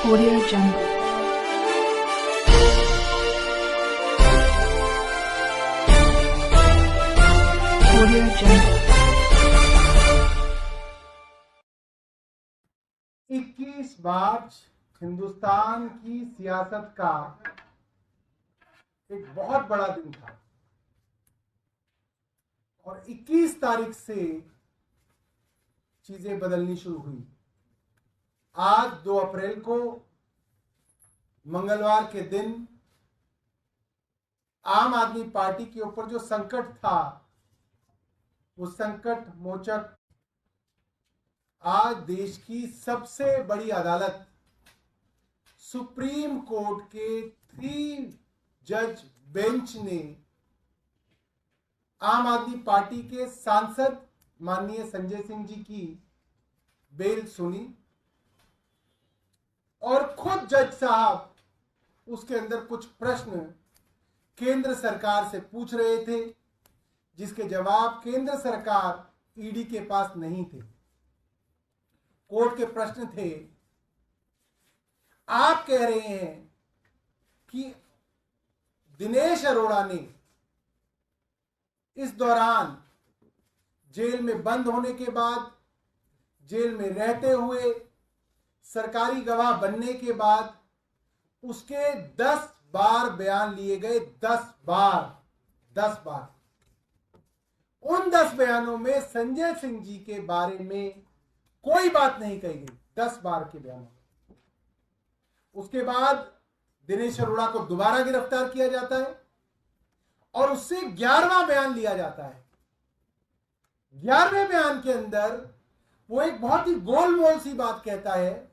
Audio Jungle. Audio Jungle. 21 मार्च हिंदुस्तान की सियासत का एक बहुत बड़ा दिन था और 21 तारीख से चीजें बदलनी शुरू हुई। आज 2 अप्रैल को मंगलवार के दिन आम आदमी पार्टी के ऊपर जो संकट था, वो संकट मोचक आज देश की सबसे बड़ी अदालत सुप्रीम कोर्ट के 3 जज बेंच ने आम आदमी पार्टी के सांसद माननीय संजय सिंह जी की बेल सुनी और खुद जज साहब उसके अंदर कुछ प्रश्न केंद्र सरकार से पूछ रहे थे, जिसके जवाब केंद्र सरकार ईडी के पास नहीं थे। कोर्ट के प्रश्न थे, आप कह रहे हैं कि दिनेश अरोड़ा ने इस दौरान जेल में बंद होने के बाद, जेल में रहते हुए, सरकारी गवाह बनने के बाद उसके 10 बार बयान लिए गए। 10 बार। उन 10 बयानों में संजय सिंह जी के बारे में कोई बात नहीं कही गई। 10 बार के बयानों में। उसके बाद दिनेश अरोड़ा को दोबारा गिरफ्तार किया जाता है और उससे 11वां बयान लिया जाता है। 11वें बयान के अंदर वो एक बहुत ही गोलमोल सी बात कहता है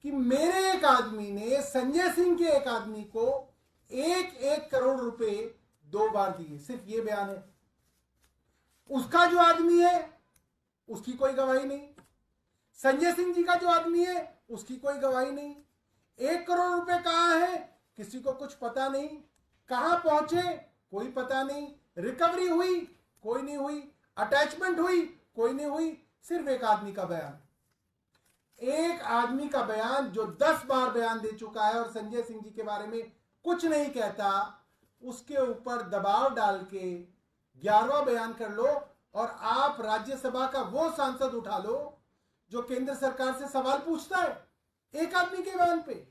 कि मेरे एक आदमी ने संजय सिंह के एक आदमी को 1 करोड़ रुपए 2 बार दिए। सिर्फ ये बयान है। उसका जो आदमी है उसकी कोई गवाही नहीं, संजय सिंह जी का जो आदमी है उसकी कोई गवाही नहीं। 1 करोड़ रुपए कहां है किसी को कुछ पता नहीं, कहां पहुंचे कोई पता नहीं, रिकवरी हुई कोई नहीं हुई, अटैचमेंट हुई कोई नहीं हुई। सिर्फ एक आदमी का बयान, एक आदमी का बयान जो 10 बार बयान दे चुका है और संजय सिंह जी के बारे में कुछ नहीं कहता, उसके ऊपर दबाव डाल के 11वां बयान कर लो और आप राज्यसभा का वो सांसद उठा लो जो केंद्र सरकार से सवाल पूछता है एक आदमी के बयान पे।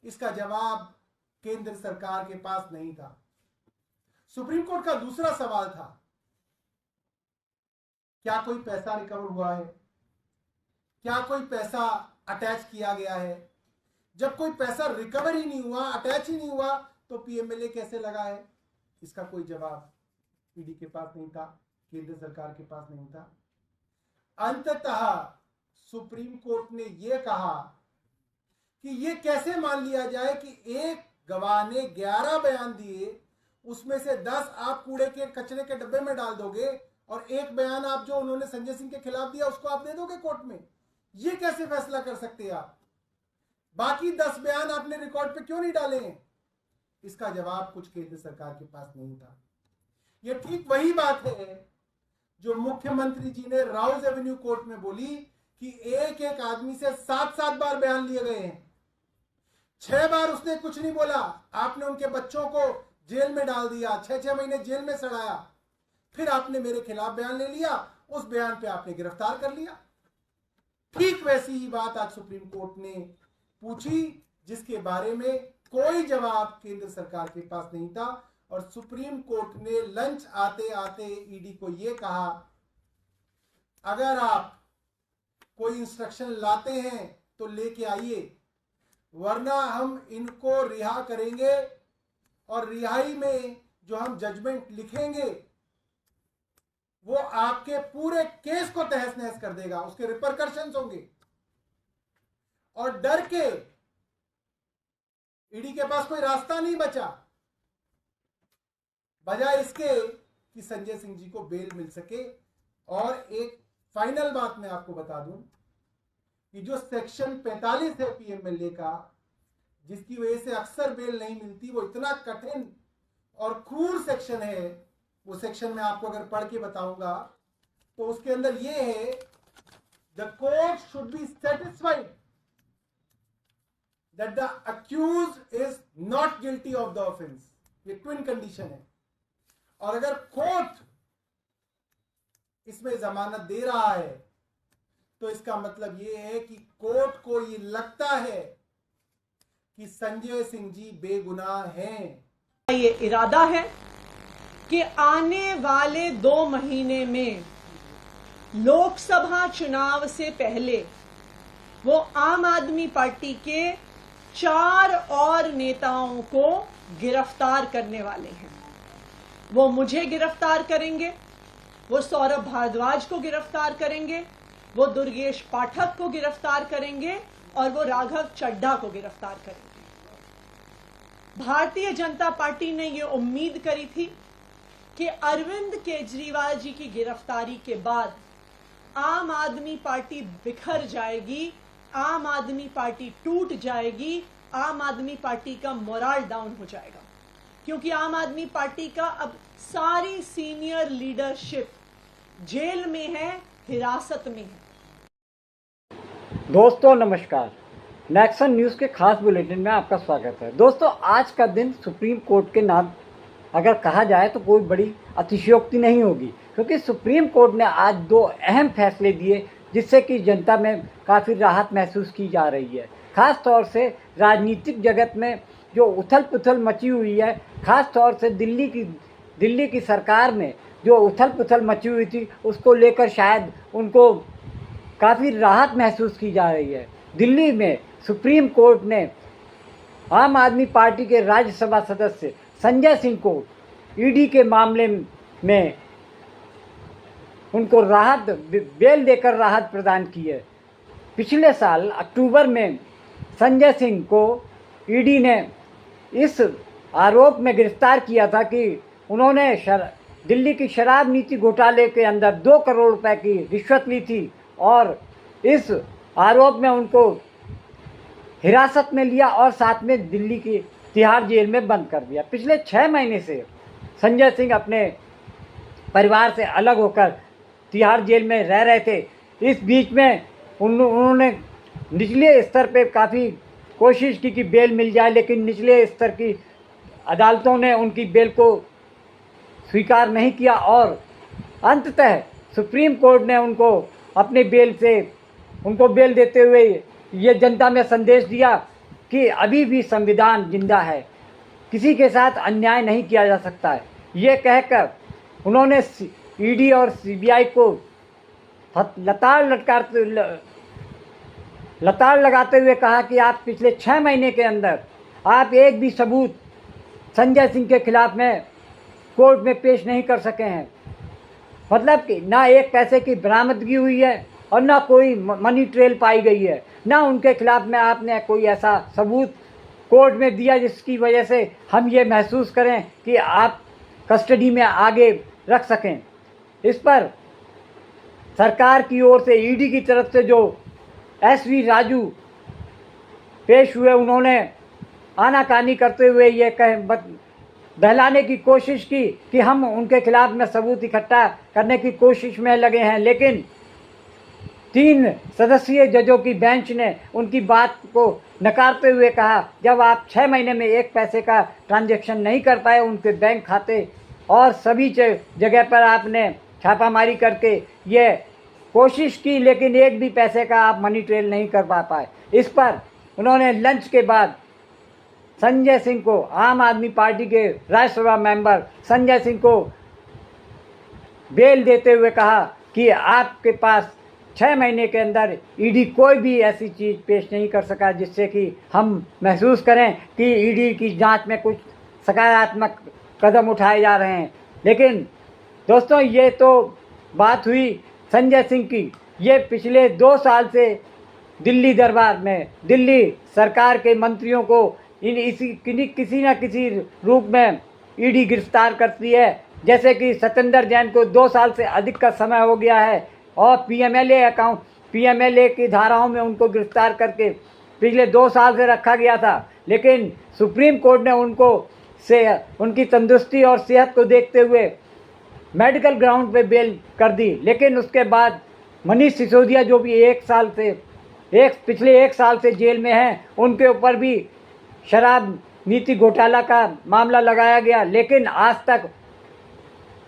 इसका जवाब केंद्र सरकार के पास नहीं था। सुप्रीम कोर्ट का दूसरा सवाल था, क्या कोई पैसा रिकवर हुआ है, क्या कोई पैसा अटैच किया गया है? जब कोई पैसा रिकवर ही नहीं हुआ, अटैच ही नहीं हुआ, तो पीएमएलए कैसे लगा है? इसका कोई जवाब ईडी के पास नहीं था, केंद्र सरकार के पास नहीं था। अंततः सुप्रीम कोर्ट ने यह कहा कि यह कैसे मान लिया जाए कि एक गवाह ने 11 बयान दिए, उसमें से 10 आप कूड़े के कचरे के डब्बे में डाल दोगे और एक बयान आप जो उन्होंने संजय सिंह के खिलाफ दिया उसको आप दे दोगे कोर्ट में। ये कैसे फैसला कर सकते हैं आप? बाकी 10 बयान आपने रिकॉर्ड पे क्यों नहीं डाले हैं? इसका जवाब कुछ केंद्र सरकार के पास नहीं था। यह ठीक वही बात है जो मुख्यमंत्री जी ने राउज एवेन्यू कोर्ट में बोली कि एक एक आदमी से 7-7 बार बयान लिए गए हैं। 6 बार उसने कुछ नहीं बोला, आपने उनके बच्चों को जेल में डाल दिया, 6-6 महीने जेल में सड़ाया, फिर आपने मेरे खिलाफ बयान ले लिया, उस बयान पे आपने गिरफ्तार कर लिया। ठीक वैसी ही बात आज सुप्रीम कोर्ट ने पूछी, जिसके बारे में कोई जवाब केंद्र सरकार के पास नहीं था। और सुप्रीम कोर्ट ने लंच आते आते ईडी को यह कहा, अगर आप कोई इंस्ट्रक्शन लाते हैं तो लेके आइए, वरना हम इनको रिहा करेंगे और रिहाई में जो हम जजमेंट लिखेंगे वो आपके पूरे केस को तहस नहस कर देगा, उसके रिपरकशंस होंगे। और डर के ईडी के पास कोई रास्ता नहीं बचा, बजाय इसके कि संजय सिंह जी को बेल मिल सके। और एक फाइनल बात मैं आपको बता दूं कि जो सेक्शन 45 है पीएमएलए का, जिसकी वजह से अक्सर बेल नहीं मिलती, वो इतना कठिन और क्रूर सेक्शन है। वो सेक्शन में आपको अगर पढ़ के बताऊंगा तो उसके अंदर ये है, the court should be satisfied that the accused is not guilty of the offense. ये ट्विन कंडीशन है। और अगर कोर्ट इसमें जमानत दे रहा है तो इसका मतलब ये है कि कोर्ट को ये लगता है कि संजय सिंह जी बेगुनाह हैं। ये इरादा है कि आने वाले 2 महीने में लोकसभा चुनाव से पहले वो आम आदमी पार्टी के 4 और नेताओं को गिरफ्तार करने वाले हैं। वो मुझे गिरफ्तार करेंगे, वो सौरभ भारद्वाज को गिरफ्तार करेंगे, वो दुर्गेश पाठक को गिरफ्तार करेंगे और वो राघव चड्ढा को गिरफ्तार करेंगे। भारतीय जनता पार्टी ने ये उम्मीद करी थी कि अरविंद केजरीवाल जी की गिरफ्तारी के बाद आम आदमी पार्टी बिखर जाएगी, आम आदमी पार्टी टूट जाएगी, आम आदमी पार्टी का मोरल डाउन हो जाएगा, क्योंकि आम आदमी पार्टी का अब सारी सीनियर लीडरशिप जेल में है, हिरासत में है। दोस्तों नमस्कार, नेक्सन न्यूज़ के खास बुलेटिन में आपका स्वागत है। दोस्तों, आज का दिन सुप्रीम कोर्ट के नाम अगर कहा जाए तो कोई बड़ी अतिशयोक्ति नहीं होगी, क्योंकि सुप्रीम कोर्ट ने आज 2 अहम फैसले दिए जिससे कि जनता में काफ़ी राहत महसूस की जा रही है। ख़ास तौर से राजनीतिक जगत में जो उथल पुथल मची हुई है, ख़ास तौर से दिल्ली की सरकार में जो उथल पुथल मची हुई थी, उसको लेकर शायद उनको काफ़ी राहत महसूस की जा रही है। दिल्ली में सुप्रीम कोर्ट ने आम आदमी पार्टी के राज्यसभा सदस्य संजय सिंह को ईडी के मामले में उनको राहत, बेल देकर राहत प्रदान की है। पिछले साल अक्टूबर में संजय सिंह को ईडी ने इस आरोप में गिरफ्तार किया था कि उन्होंने दिल्ली की शराब नीति घोटाले के अंदर 2 करोड़ रुपए की रिश्वत ली थी और इस आरोप में उनको हिरासत में लिया और साथ में दिल्ली की तिहाड़ जेल में बंद कर दिया। पिछले 6 महीने से संजय सिंह अपने परिवार से अलग होकर तिहाड़ जेल में रह रहे थे। इस बीच में उन्होंने निचले स्तर पे काफ़ी कोशिश की कि बेल मिल जाए, लेकिन निचले स्तर की अदालतों ने उनकी बेल को स्वीकार नहीं किया और अंततः सुप्रीम कोर्ट ने उनको अपने उनको बेल देते हुए ये जनता में संदेश दिया कि अभी भी संविधान जिंदा है, किसी के साथ अन्याय नहीं किया जा सकता है। ये कहकर उन्होंने ईडी और सीबीआई को लताड़ लगाते हुए कहा कि आप पिछले 6 महीने के अंदर आप एक भी सबूत संजय सिंह के खिलाफ में कोर्ट में पेश नहीं कर सके हैं। मतलब कि ना एक पैसे की बरामदगी हुई है और ना कोई मनी ट्रेल पाई गई है, ना उनके खिलाफ में आपने कोई ऐसा सबूत कोर्ट में दिया जिसकी वजह से हम ये महसूस करें कि आप कस्टडी में आगे रख सकें। इस पर सरकार की ओर से ईडी की तरफ से जो SV राजू पेश हुए, उन्होंने आनाकानी करते हुए ये बहलाने की कोशिश की कि हम उनके खिलाफ में सबूत इकट्ठा करने की कोशिश में लगे हैं, लेकिन 3 सदस्यीय जजों की बेंच ने उनकी बात को नकारते हुए कहा, जब आप 6 महीने में एक पैसे का ट्रांजैक्शन नहीं कर पाए उनके बैंक खाते और सभी जगह पर आपने छापामारी करके ये कोशिश की, लेकिन एक भी पैसे का आप मनी ट्रेल नहीं कर पाए। इस पर उन्होंने लंच के बाद संजय सिंह को, आम आदमी पार्टी के राज्यसभा मेंबर संजय सिंह को बेल देते हुए कहा कि आपके पास 6 महीने के अंदर ईडी कोई भी ऐसी चीज़ पेश नहीं कर सका जिससे कि हम महसूस करें कि ईडी की जांच में कुछ सकारात्मक कदम उठाए जा रहे हैं। लेकिन दोस्तों, ये तो बात हुई संजय सिंह की। ये पिछले 2 साल से दिल्ली दरबार में दिल्ली सरकार के मंत्रियों को किसी न किसी रूप में ईडी गिरफ्तार करती है। जैसे कि सत्येंद्र जैन को 2 साल से अधिक का समय हो गया है और पीएमएलए की धाराओं में उनको गिरफ्तार करके पिछले 2 साल से रखा गया था, लेकिन सुप्रीम कोर्ट ने उनकी तंदुरुस्ती और सेहत को देखते हुए मेडिकल ग्राउंड पे बेल कर दी। लेकिन उसके बाद मनीष सिसोदिया, जो भी 1 साल से पिछले 1 साल से जेल में हैं, उनके ऊपर भी शराब नीति घोटाला का मामला लगाया गया, लेकिन आज तक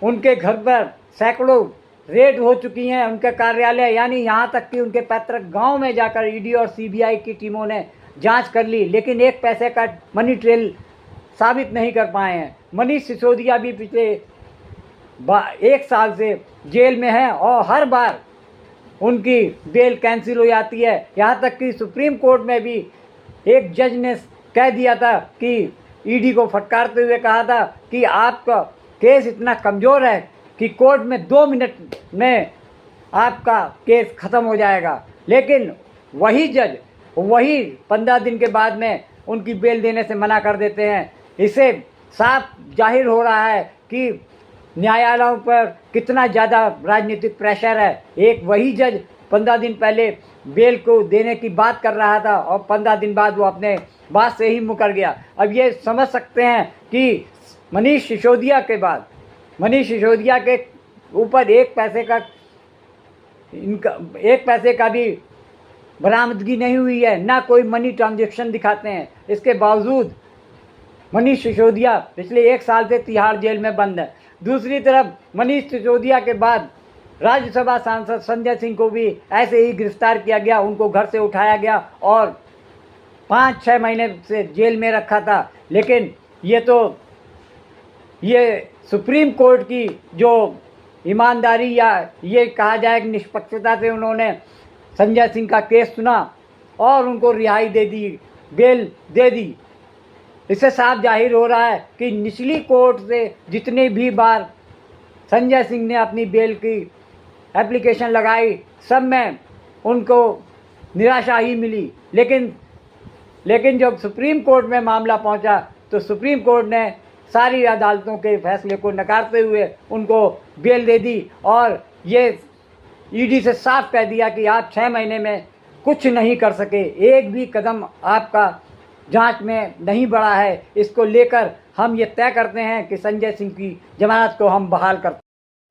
उनके घर पर सैकड़ों रेड हो चुकी हैं, उनके कार्यालय, यानी यहाँ तक कि उनके पैतृक गांव में जाकर ईडी और सीबीआई की टीमों ने जांच कर ली, लेकिन एक पैसे का मनी ट्रेल साबित नहीं कर पाए हैं। मनीष सिसोदिया भी पिछले 1 साल से जेल में हैं और हर बार उनकी बेल कैंसिल हो जाती है। यहाँ तक कि सुप्रीम कोर्ट में भी एक जज ने कह दिया था कि ईडी को फटकारते हुए कहा था कि आपका केस इतना कमज़ोर है कि कोर्ट में 2 मिनट में आपका केस ख़त्म हो जाएगा, लेकिन वही जज वही 15 दिन के बाद में उनकी बेल देने से मना कर देते हैं। इससे साफ जाहिर हो रहा है कि न्यायालयों पर कितना ज़्यादा राजनीतिक प्रेशर है। एक वही जज 15 दिन पहले बेल को देने की बात कर रहा था और 15 दिन बाद वो अपने बात से ही मुकर गया। अब ये समझ सकते हैं कि मनीष सिसोदिया के बाद मनीष सिसोदिया के ऊपर 1 पैसे का भी बरामदगी नहीं हुई है, ना कोई मनी ट्रांजैक्शन दिखाते हैं। इसके बावजूद मनीष सिसोदिया पिछले 1 साल से तिहाड़ जेल में बंद है। दूसरी तरफ मनीष सिसोदिया के बाद राज्यसभा सांसद संजय सिंह को भी ऐसे ही गिरफ्तार किया गया, उनको घर से उठाया गया और 5-6 महीने से जेल में रखा था। लेकिन ये सुप्रीम कोर्ट की जो ईमानदारी या ये कहा जाए कि निष्पक्षता से उन्होंने संजय सिंह का केस सुना और उनको रिहाई दे दी, बेल दे दी। इससे साफ जाहिर हो रहा है कि निचली कोर्ट से जितने भी बार संजय सिंह ने अपनी बेल की एप्लीकेशन लगाई, सब में उनको निराशा ही मिली। लेकिन जब सुप्रीम कोर्ट में मामला पहुंचा तो सुप्रीम कोर्ट ने सारी अदालतों के फैसले को नकारते हुए उनको बेल दे दी और ये ईडी से साफ कह दिया कि आप 6 महीने में कुछ नहीं कर सके, एक भी कदम आपका जांच में नहीं बढ़ा है। इसको लेकर हम ये तय करते हैं कि संजय सिंह की जमानत को हम बहाल करते हैं।